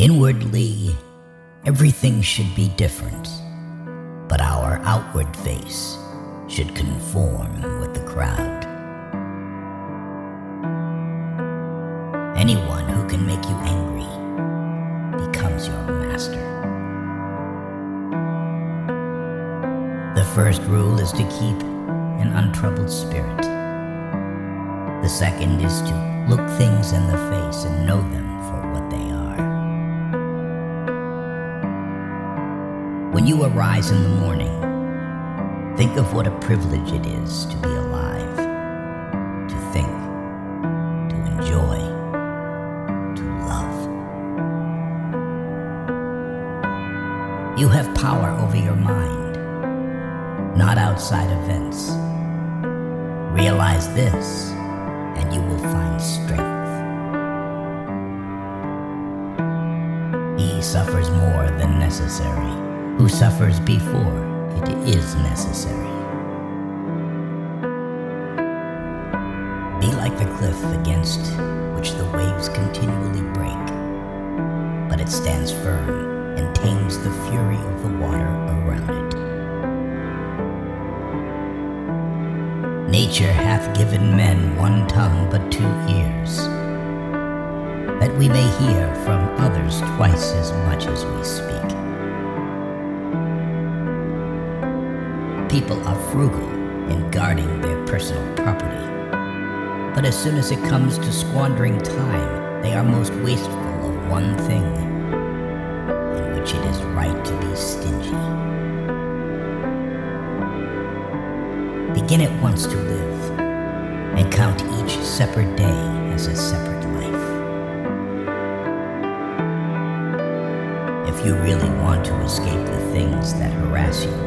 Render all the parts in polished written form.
Inwardly, everything should be different, but our outward face should conform with the crowd. Anyone who can make you angry becomes your master. The first rule is to keep an untroubled spirit. The second is to look things in the face and know them for what they are. When you arise in the morning, think of what a privilege it is to be alive, to think, to enjoy, to love. You have power over your mind, not outside events. Realize this, and you will find strength. He suffers more than necessary, who suffers before it is necessary. Be like the cliff against which the waves continually break, but it stands firm and tames the fury of the water around it. Nature hath given men one tongue but 2 ears, that we may hear from others twice as much as we speak. People are frugal in guarding their personal property, but as soon as it comes to squandering time, they are most wasteful of one thing, in which it is right to be stingy. Begin at once to live, and count each separate day as a separate life. If you really want to escape the things that harass you,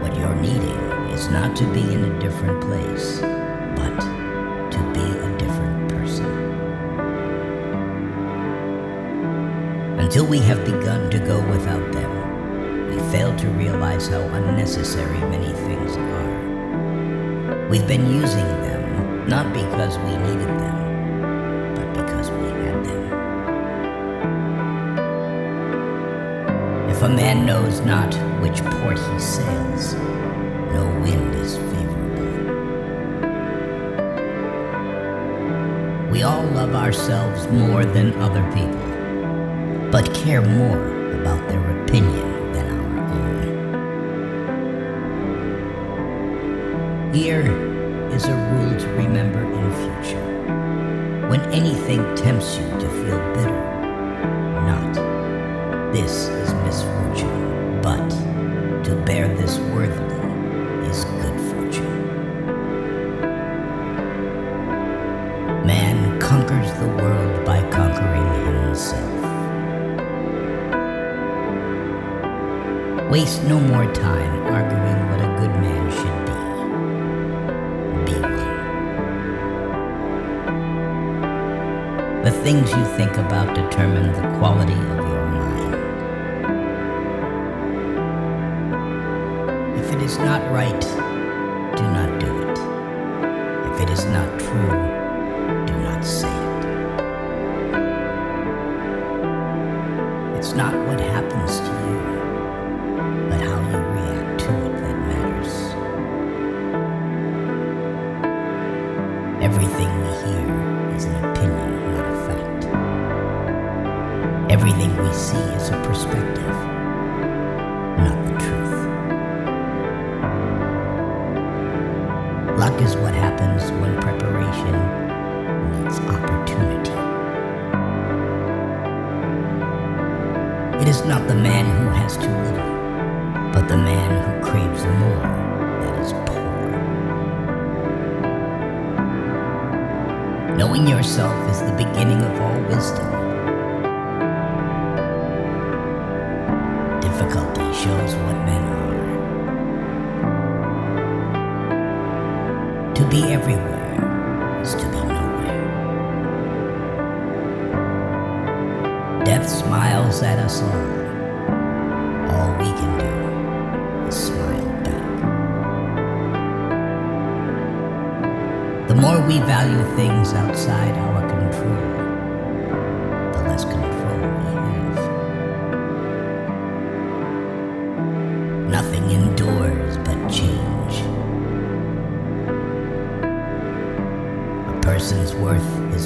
what you're needing is not to be in a different place, but to be a different person. Until we have begun to go without them, we fail to realize how unnecessary many things are. We've been using them not because we needed them, but because we had them. If a man knows not which port he sails, no wind is favorable. We all love ourselves more than other people, but care more about their opinion than our own. Here is a rule to remember in future. When anything tempts you to feel bitter, not, "This is misfortune," but, "To bear this worthily is good fortune." Man conquers the world by conquering himself. Waste no more time arguing what a good man should be. Be one. The things you think about determine the quality of your mind. If it is not right, do not do it. If it is not true, do not say it. It's not what happens to you, but how you react to it that matters. Everything we hear is an opinion, not a fact. Everything we see is a perspective, not the truth. Luck is what happens when preparation meets opportunity. It is not the man who has too little, but the man who craves more that is poor. Knowing yourself is the beginning of all wisdom. Difficulty shows what men are. To be everywhere is to be nowhere. Death smiles at us all. All we can do is smile back. The more we value things outside our control, the less control we have.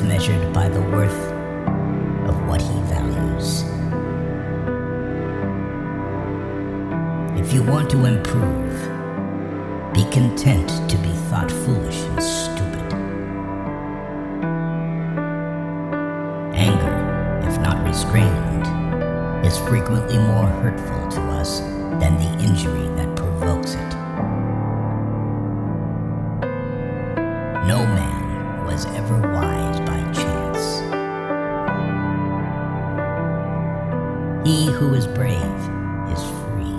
is measured by the worth of what he values. If you want to improve, be content to be thought foolish and stupid. Anger, if not restrained, is frequently more hurtful to us than the injury that provokes it. No man was ever wise by chance. He who is brave is free.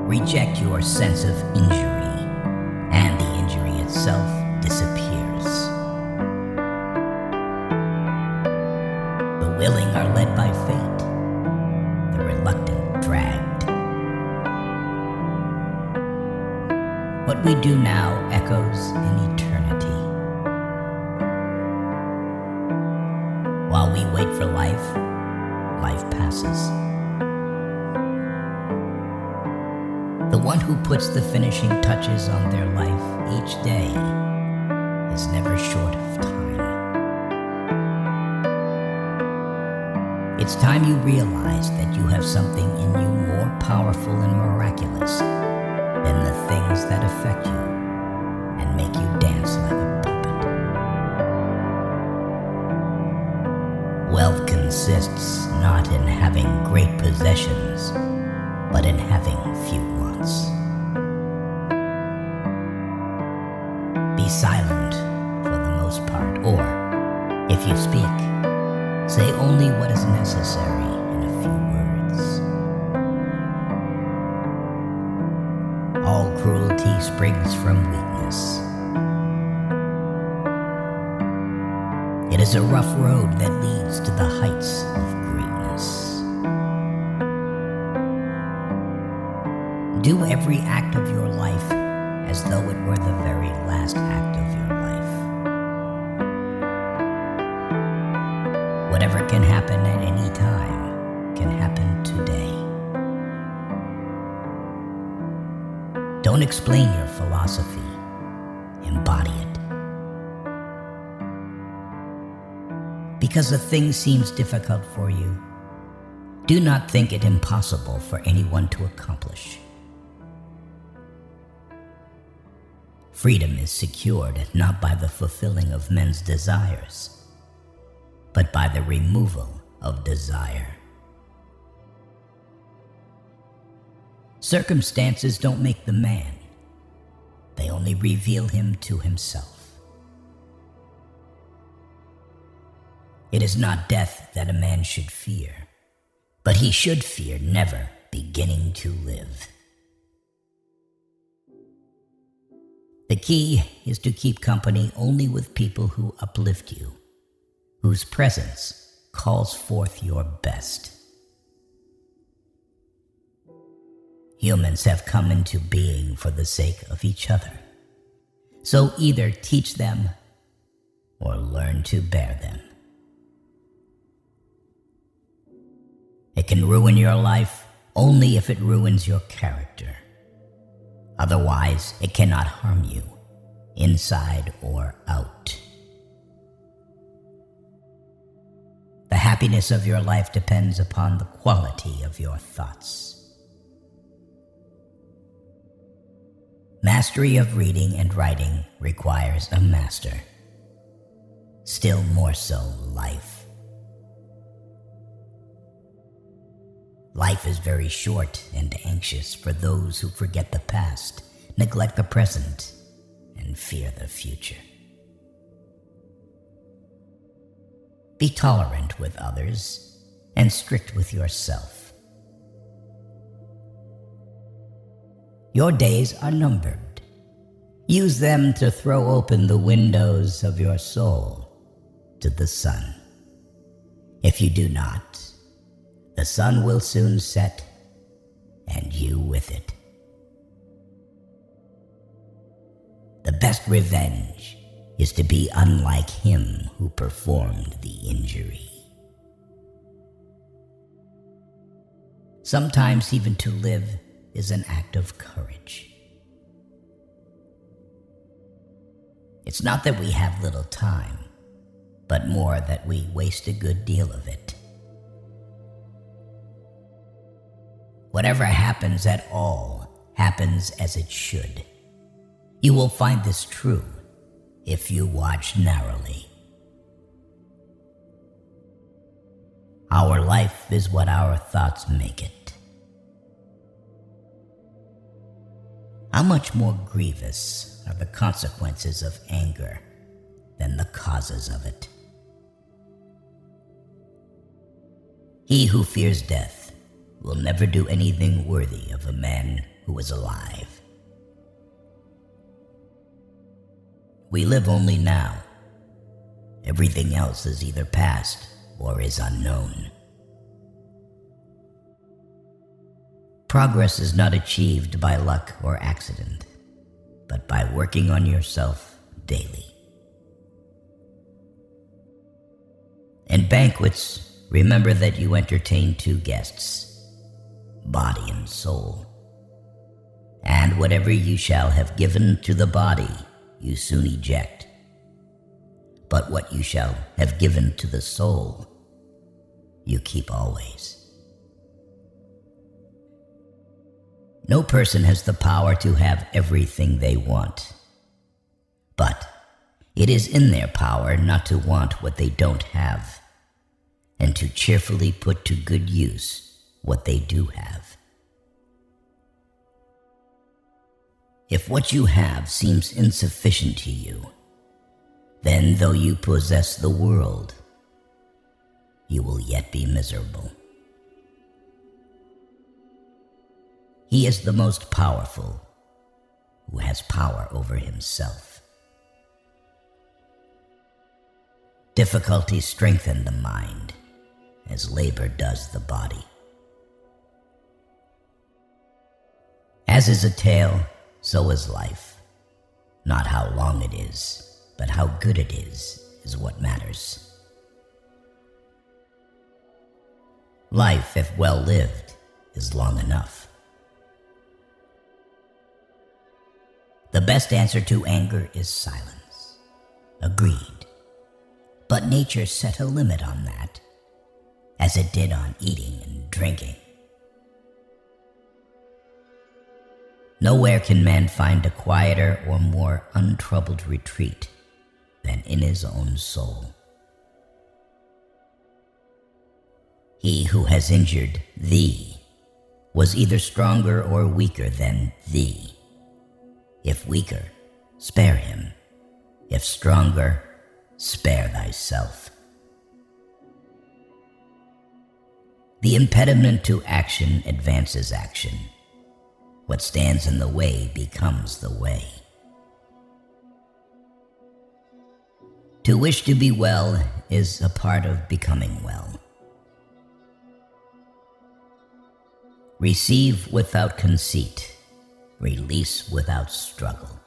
Reject your sense of injury, and the injury itself disappears. The willing are led by fate, the reluctant dragged. What we do now echoes in eternity. While we wait for life, life passes. The one who puts the finishing touches on their life each day is never short of time. It's time you realize that you have something in you more powerful and miraculous than the things that affect you and make you dance like a puppet. Wealth consists not in having great possessions, but in having few wants. Be silent for the most part, or, if you speak, say only what is necessary in a few words. All cruelty springs from weakness. It is a rough road that leads to the heights of greatness. Do every act of your life as though it were the very last act of your life. Whatever can happen at any time can happen today. Don't explain your philosophy, embody it. Because a thing seems difficult for you, do not think it impossible for anyone to accomplish. Freedom is secured not by the fulfilling of men's desires, but by the removal of desire. Circumstances don't make the man. They only reveal him to himself. It is not death that a man should fear, but he should fear never beginning to live. The key is to keep company only with people who uplift you, whose presence calls forth your best. Humans have come into being for the sake of each other, so either teach them or learn to bear them. It can ruin your life only if it ruins your character. Otherwise, it cannot harm you, inside or out. The happiness of your life depends upon the quality of your thoughts. Mastery of reading and writing requires a master. Still more so, life. Life is very short and anxious for those who forget the past, neglect the present, and fear the future. Be tolerant with others and strict with yourself. Your days are numbered. Use them to throw open the windows of your soul to the sun. If you do not, the sun will soon set, and you with it. The best revenge is to be unlike him who performed the injury. Sometimes even to live is an act of courage. It's not that we have little time, but more that we waste a good deal of it. Whatever happens at all happens as it should. You will find this true if you watch narrowly. Our life is what our thoughts make it. How much more grievous are the consequences of anger than the causes of it? He who fears death will never do anything worthy of a man who is alive. We live only now. Everything else is either past or is unknown. Progress is not achieved by luck or accident, but by working on yourself daily. In banquets, remember that you entertain two guests, body and soul. And whatever you shall have given to the body, you soon eject. But what you shall have given to the soul, you keep always. No person has the power to have everything they want, but it is in their power not to want what they don't have, and to cheerfully put to good use what they do have. If what you have seems insufficient to you, then though you possess the world, you will yet be miserable. He is the most powerful who has power over himself. Difficulties strengthen the mind as labor does the body. As is a tale, so is life. Not how long it is, but how good it is what matters. Life, if well lived, is long enough. The best answer to anger is silence. Agreed. But nature set a limit on that, as it did on eating and drinking. Nowhere can man find a quieter or more untroubled retreat than in his own soul. He who has injured thee was either stronger or weaker than thee. If weaker, spare him. If stronger, spare thyself. The impediment to action advances action. What stands in the way becomes the way. To wish to be well is a part of becoming well. Receive without conceit, release without struggle.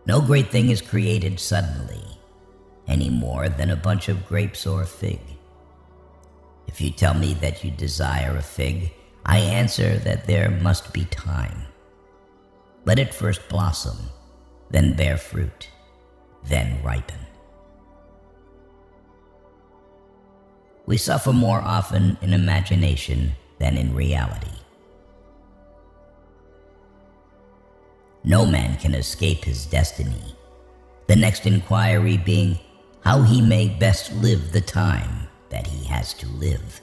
No great thing is created suddenly, any more than a bunch of grapes or a fig. If you tell me that you desire a fig, I answer that there must be time. Let it first blossom, then bear fruit, then ripen. We suffer more often in imagination than in reality. No man can escape his destiny, the next inquiry being how he may best live the time that he has to live.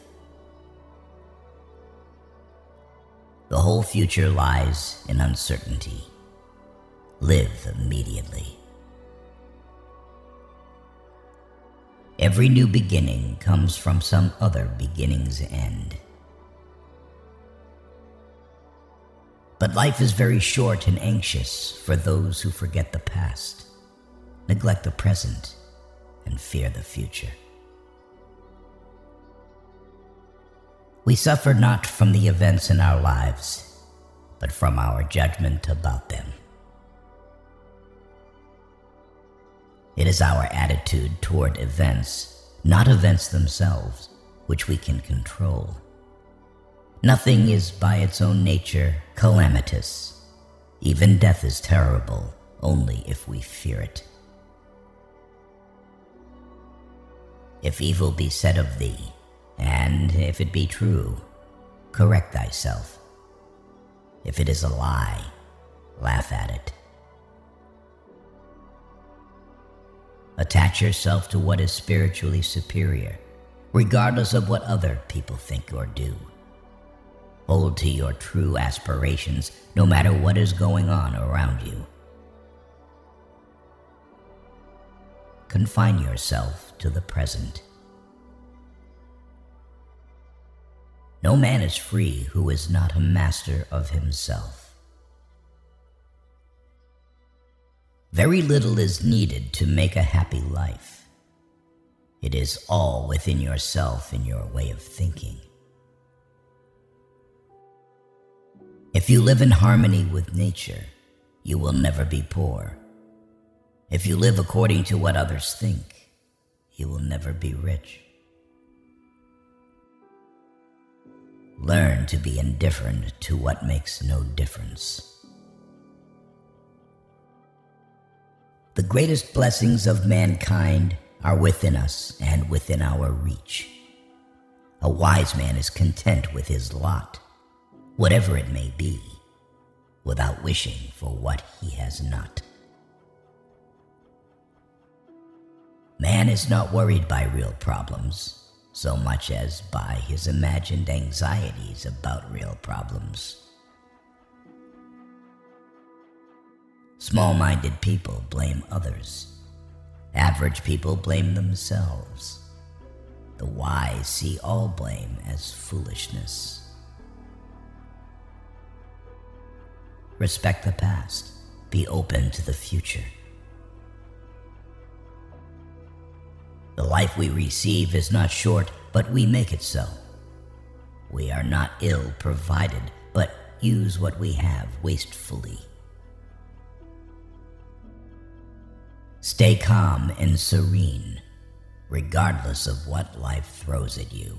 The whole future lies in uncertainty. Live immediately. Every new beginning comes from some other beginning's end. But life is very short and anxious for those who forget the past, neglect the present, and fear the future. We suffer not from the events in our lives, but from our judgment about them. It is our attitude toward events, not events themselves, which we can control. Nothing is by its own nature calamitous, Even death is terrible only if we fear it. If evil be said of thee, and if it be true, correct thyself. If it is a lie, laugh at it. Attach yourself to what is spiritually superior, regardless of what other people think or do. Hold to your true aspirations, no matter what is going on around you. Confine yourself to the present. No man is free who is not a master of himself. Very little is needed to make a happy life. It is all within yourself and your way of thinking. If you live in harmony with nature, you will never be poor. If you live according to what others think, you will never be rich. Learn to be indifferent to what makes no difference. The greatest blessings of mankind are within us and within our reach. A wise man is content with his lot, whatever it may be, without wishing for what he has not. Man is not worried by real problems so much as by his imagined anxieties about real problems. Small-minded people blame others. Average people blame themselves. The wise see all blame as foolishness. Respect the past. Be open to the future. The life we receive is not short, but we make it so. We are not ill provided, but use what we have wastefully. Stay calm and serene, regardless of what life throws at you.